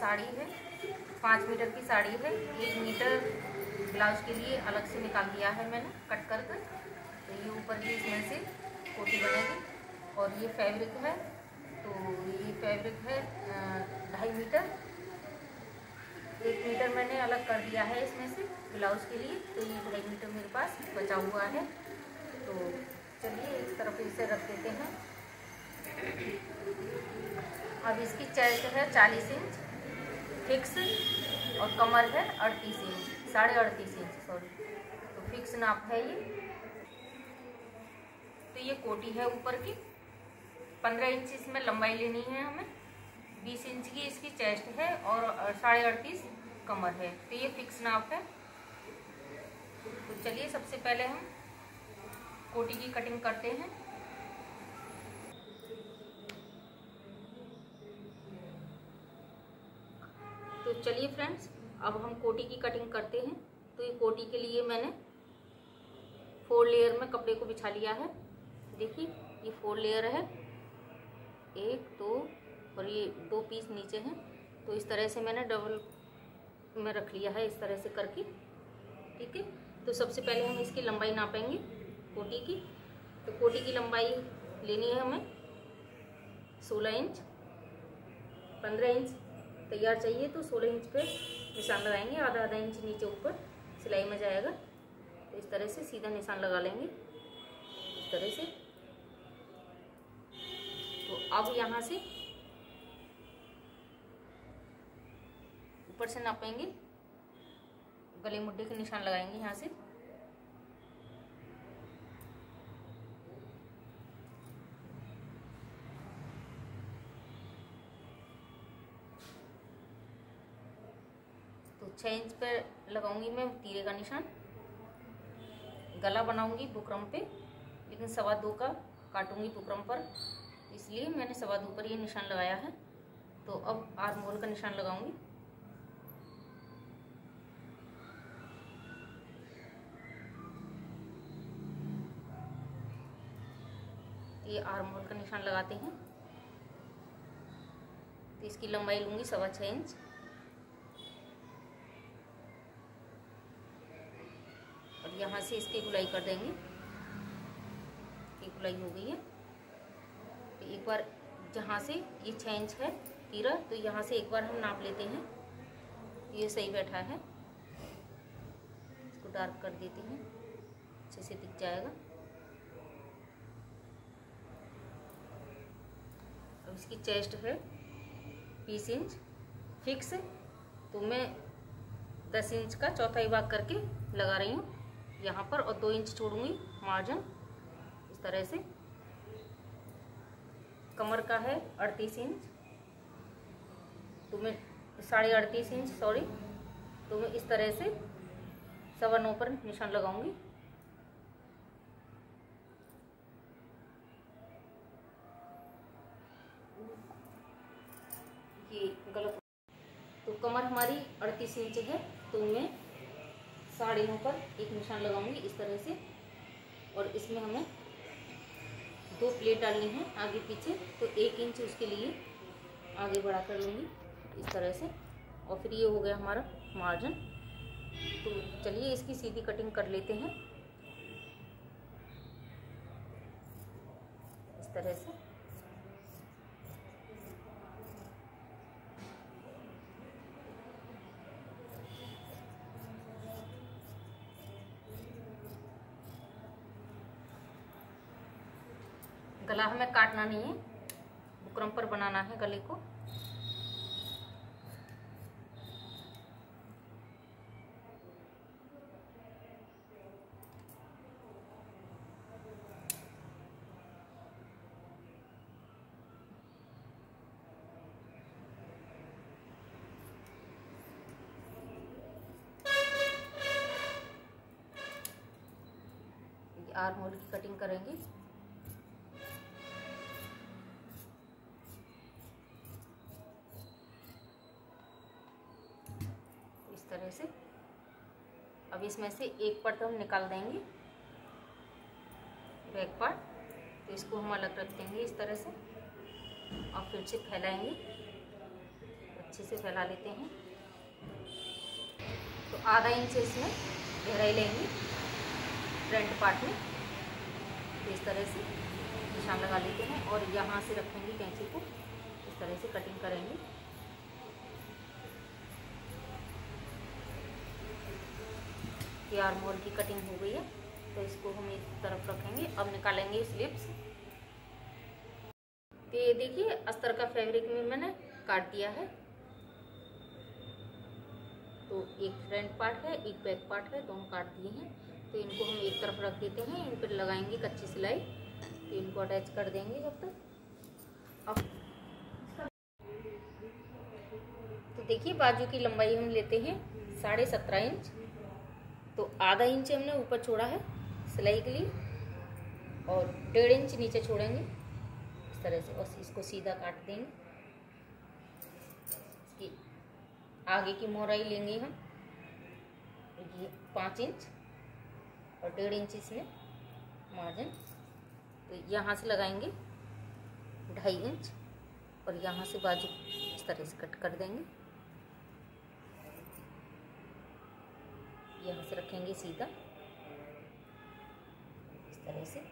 साड़ी है, 5 मीटर की साड़ी है। 1 मीटर ब्लाउज के लिए अलग से निकाल दिया है मैंने कट कर कर। तो ये ऊपर की इसमें से कोटी बनेगी। और ये फैब्रिक है, तो ये फैब्रिक है 2.5 मीटर। 1 मीटर मैंने अलग कर दिया है इसमें से ब्लाउज के लिए, तो ये 2.5 मीटर मेरे पास बचा हुआ है। तो चलिए एक तरफ इसे रख देते हैं। अब इसकी चेस्ट है 40 इंच फिक्स और कमर है 38 इंच, 38.5 इंच सॉरी, तो फिक्स नाप है ये। तो ये कोटी है ऊपर की, 15 इंच इसमें लंबाई लेनी है हमें, 20 इंच की इसकी चेस्ट है और 38.5 कमर है। तो ये फिक्स नाप है। तो चलिए सबसे पहले हम कोटी की कटिंग करते हैं। तो चलिए फ्रेंड्स, अब हम कोटी की कटिंग करते हैं। तो ये कोटी के लिए मैंने 4 लेयर में कपड़े को बिछा लिया है। देखिए ये 4 लेयर है, 1 2 और ये 2 पीस नीचे हैं। तो इस तरह से मैंने डबल में रख लिया है, इस तरह से करके। ठीक है, तो सबसे पहले हम इसकी लंबाई नापेंगे कोटी की। तो कोटी की लंबाई लेनी है हमें 16 इंच। 15 इंच तैयार चाहिए, तो 16 इंच पे निशान लगाएंगे, आधा इंच नीचे ऊपर सिलाई में जाएगा। तो इस तरह से सीधा निशान लगा लेंगे, इस तरह से। तो अब यहाँ से ऊपर से नापेंगे, गले मुड्ढे के निशान लगाएंगे यहाँ से। तो 6 इंच पर लगाऊंगी मैं तीरे का निशान। गला बनाऊंगी बुकरम पे, लेकिन 2.25 का काटूंगी बुकरम पर, इसलिए मैंने 2.25 पर ये निशान लगाया है। तो अब आर्म होल का निशान लगाऊंगी। ये आर्म होल का निशान लगाते हैं। तो इसकी लंबाई लूंगी 6.25 इंच। और यहाँ से इसकी गुलाई कर देंगे। ये गुलाई हो गई है। तो एक बार जहाँ से ये 6 इंच है तीरा, तो यहाँ से एक बार हम नाप लेते हैं। ये सही बैठा है, इसको डार्क कर देते हैं, अच्छे से दिख जाएगा। अब इसकी चेस्ट है 20 इंच फिक्स, तो मैं 10 इंच का चौथाई भाग करके लगा रही हूँ यहाँ पर, और 2 इंच छोड़ूंगी मार्जिन, इस तरह से। कमर का है 38 इंच, तो मैं 38.5 इंच सॉरी, तो मैं इस तरह से 9.25 पर निशान लगाऊंगी। ये गलत, तो कमर हमारी 38 इंच है, तो मैं 9.5 पर एक निशान लगाऊंगी इस तरह से। और इसमें हमें 2 प्लेट डालनी है आगे पीछे, तो 1 इंच उसके लिए आगे बढ़ा कर लूँगी इस तरह से। और फिर ये हो गया हमारा मार्जिन। तो चलिए इसकी सीधी कटिंग कर लेते हैं इस तरह से। गला हमें काटना नहीं है, बुकरम पर बनाना है गले को। आर्म होल की कटिंग करेंगे। इस तरह से। अब इसमें से एक पार्ट हम निकाल देंगे, बैक पार्ट, तो इसको हम अलग रख देंगे इस तरह से। और फिर से फैलाएंगे अच्छे से फैला लेते हैं। तो आधा इंच इसमें गहराई लेंगे फ्रंट पार्ट में, तो इस तरह से निशान लगा लेते हैं और यहाँ से रखेंगे कैंची को, इस तरह से कटिंग करेंगे। ये आर्म होल की कटिंग हो गई है, तो इसको हम एक तरफ रखेंगे। अब निकालेंगे स्लिप्स। तो ये देखिए अस्तर का फैब्रिक में मैंने काट दिया है। तो एक फ्रंट पार्ट है, एक बैक पार्ट है, दोनों काट दिए हैं। तो इनको हम एक तरफ रख देते हैं, इन पर लगाएंगे कच्ची सिलाई। तो इनको अटैच कर देंगे जब तक। अब तो देखिए बाजू की लंबाई हम लेते हैं 17.5 इंच। तो आधा इंच हमने ऊपर छोड़ा है सिलाई के लिए और 1.5 इंच नीचे छोड़ेंगे इस तरह से, और इसको सीधा काट देंगे। इसकी आगे की मोहराई लेंगे हम, ये 5 इंच और 1.5 इंच इसमें मार्जिन। तो यहाँ से लगाएंगे 2.5 इंच और यहाँ से बाजू इस तरह से कट कर देंगे। यहाँ से रखेंगे सीधा इस तरह से।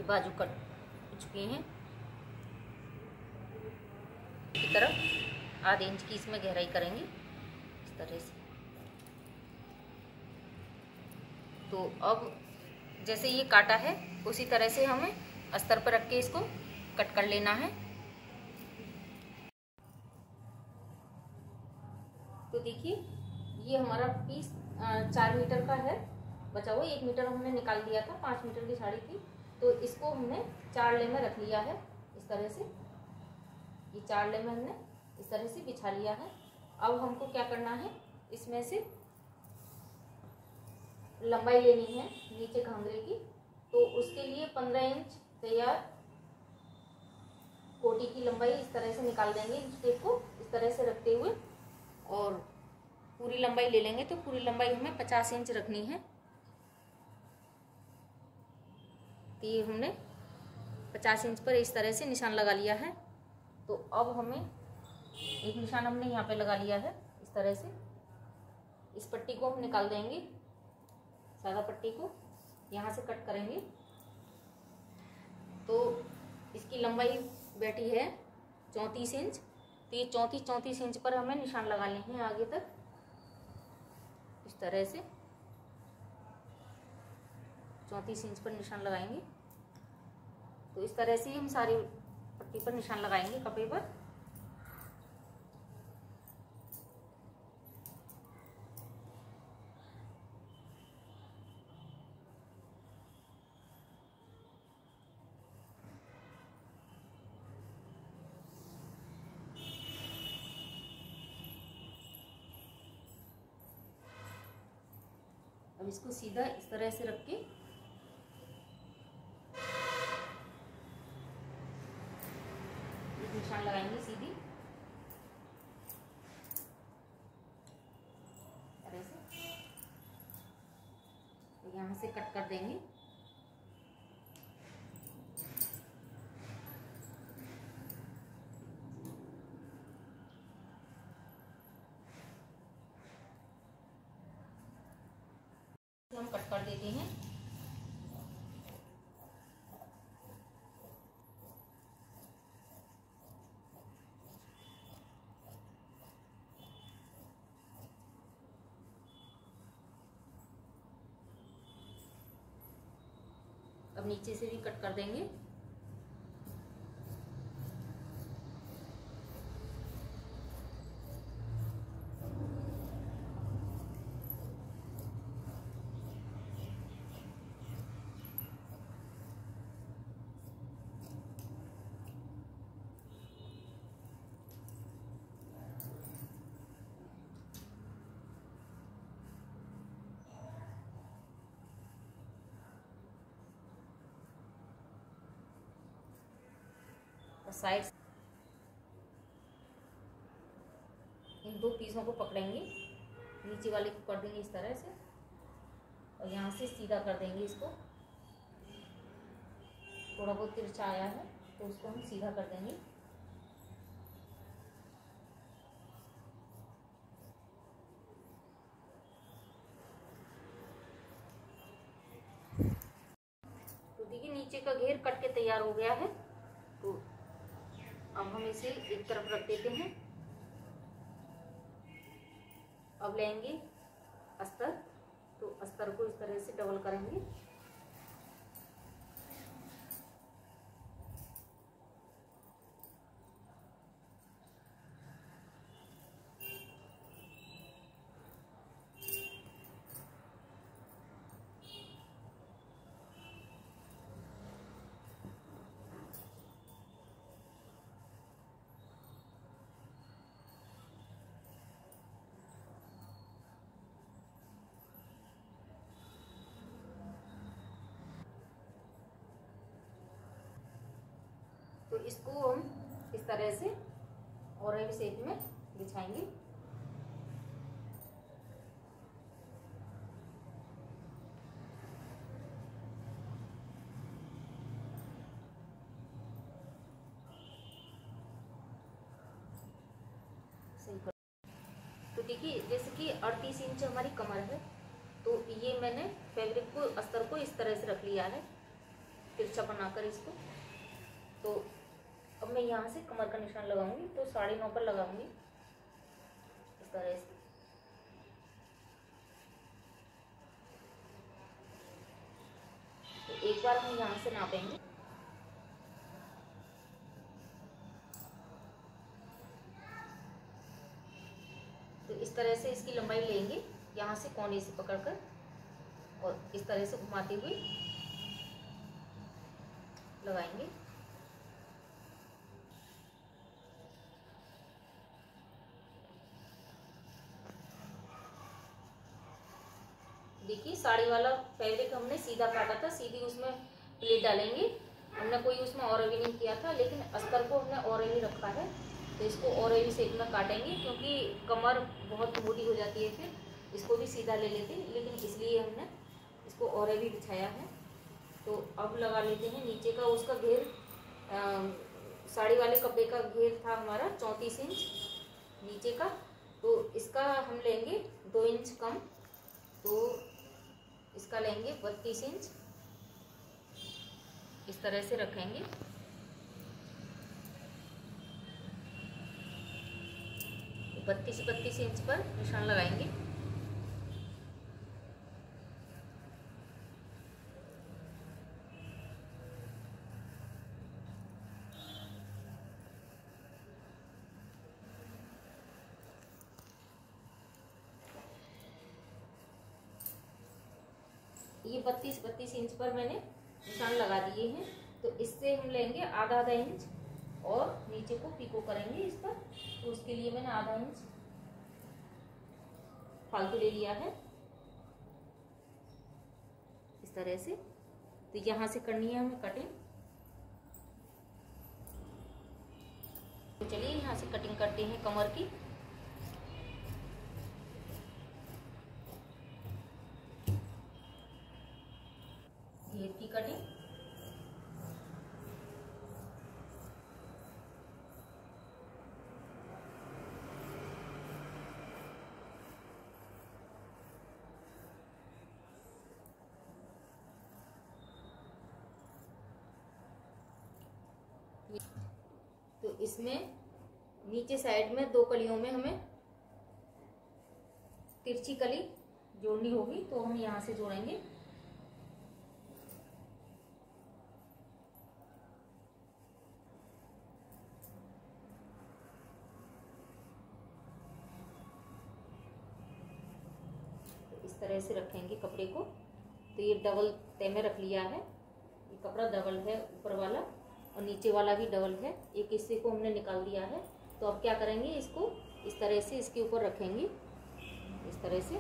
बाजू कट चुके हैं की तरफ, आधे इंच की इसमें गहराई करेंगे इस तरह से। तो अब जैसे ये काटा है उसी तरह से हमें अस्तर पर रख के इसको कट कर लेना है। तो देखिए ये हमारा पीस 4 मीटर का है बचा हुआ। 1 मीटर हमने निकाल दिया था, 5 मीटर की साड़ी थी। तो इसको हमने 4 ले में रख लिया है इस तरह से। ये 4 ले में हमने इस तरह से बिछा लिया है। अब हमको क्या करना है, इसमें से लंबाई लेनी है नीचे घाघरे की। तो उसके लिए 15 इंच तैयार कोटी की लंबाई इस तरह से निकाल देंगे। टेप को इस तरह से रखते हुए और पूरी लंबाई ले लेंगे। तो पूरी लंबाई हमें 50 इंच रखनी है। तो ये हमने 50 इंच पर इस तरह से निशान लगा लिया है। तो अब हमें एक निशान हमने यहाँ पे लगा लिया है इस तरह से। इस पट्टी को हम निकाल देंगे, सादा पट्टी को यहाँ से कट करेंगे। तो इसकी लंबाई बैठी है 34 इंच। तो ये 34 इंच पर हमें निशान लगाने हैं आगे तक इस तरह से। 34 इंच पर निशान लगाएंगे। तो इस तरह से हम सारी पट्टी पर निशान लगाएंगे कपड़े पर। अब इसको सीधा इस तरह से रख के निशान लगाएंगे सीधी तरह से। तो यहाँ से कट कर देंगे। हम कट कर देते हैं। अब नीचे से भी कट कर देंगे। साइड इन दो पीसों को पकड़ेंगे, नीचे वाले को कर देंगे इस तरह से और यहाँ से सीधा कर देंगे इसको। थोड़ा बहुत तिरछा आया है तो उसको हम सीधा कर देंगे। तो देखिए नीचे का घेर कट के तैयार हो गया है। तो अब हम इसे एक तरफ रख देते हैं। अब लेंगे अस्तर, तो अस्तर को इस तरह से डबल करेंगे। तो इसको हम इस तरह से ऑरेंज शेप में बिछाएंगे। तो देखिए जैसे कि 38 इंच हमारी कमर है, तो ये मैंने फैब्रिक को अस्तर को इस तरह से रख लिया है तिरछा बनाकर इसको। तो अब मैं यहाँ से कमर का निशान लगाऊंगी, तो 9.5 पर लगाऊंगी इस तरह से। तो एक बार हम यहाँ से नापेंगे। तो इस तरह से इसकी लंबाई लेंगे, यहाँ से कोने से पकड़कर और इस तरह से घुमाते हुए लगाएंगे। देखिए साड़ी वाला फैब्रिक हमने सीधा काटा था, सीधी उसमें प्लेट डालेंगे। हमने कोई उसमें और भी नहीं किया था, लेकिन अस्तर को हमने और ही रखा है। तो इसको और ही शेप में काटेंगे, क्योंकि कमर बहुत मोटी हो जाती है, फिर इसको भी सीधा ले लेते हैं, लेकिन इसलिए हमने इसको और भी बिछाया है। तो अब लगा लेते हैं नीचे का उसका घेर। साड़ी वाले कपड़े का घेर था हमारा 34 इंच नीचे का, तो इसका हम लेंगे 2 इंच कम, तो इसका लेंगे 32 इंच। इस तरह से रखेंगे। तो 32 इंच पर निशान लगाएंगे। ये 32 इंच पर मैंने निशान लगा दिए हैं। तो इससे हम लेंगे आधा इंच और नीचे को पिको करेंगे इस पर। तो उसके लिए मैंने आधा इंच फालतू ले लिया है इस तरह से। तो यहाँ से करनी है हमें कटिंग। तो चलिए यहाँ से कटिंग करते हैं कमर की। घेर की कटिंग। तो इसमें नीचे साइड में 2 कलियों में हमें तिरछी कली जोड़नी होगी, तो हम यहाँ से जोड़ेंगे। इस तरह से रखेंगे कपड़े को। तो ये डबल तय में रख लिया है, ये कपड़ा डबल है ऊपर वाला और नीचे वाला भी डबल है। एक हिस्से को हमने निकाल दिया है। तो अब क्या करेंगे, इसको इस तरह से इसके ऊपर रखेंगे इस तरह से।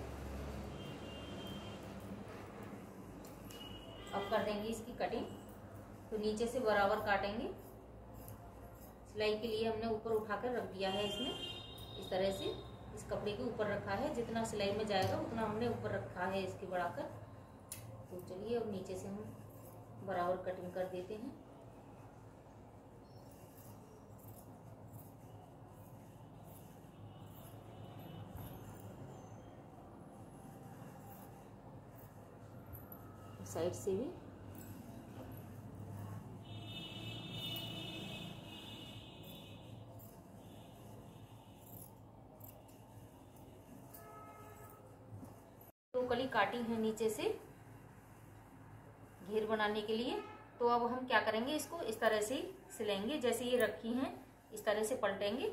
अब कर देंगे इसकी कटिंग। तो नीचे से बराबर काटेंगे सिलाई के लिए हमने ऊपर उठाकर रख दिया है। इसमें इस तरह से इस कपड़े के ऊपर रखा है, जितना सिलाई में जाएगा उतना हमने ऊपर रखा है इसके बढ़ाकर। तो चलिए अब नीचे से हम बराबर कटिंग कर देते हैं। साइड से भी दो कली काटी है नीचे से घेर बनाने के लिए। तो अब हम क्या करेंगे, इसको इस तरह से ही सिलेंगे। जैसे ये रखी हैं इस तरह से पलटेंगे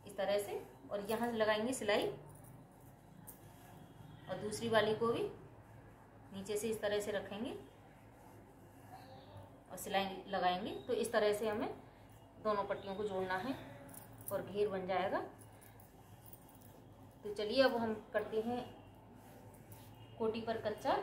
इस तरह से, और यहाँ लगाएंगे सिलाई, और दूसरी वाली को भी नीचे से इस तरह से रखेंगे और सिलाई लगाएंगे। तो इस तरह से हमें दोनों पट्टियों को जोड़ना है और घेर बन जाएगा। तो चलिए अब हम करते हैं कोटी पर कच्चा।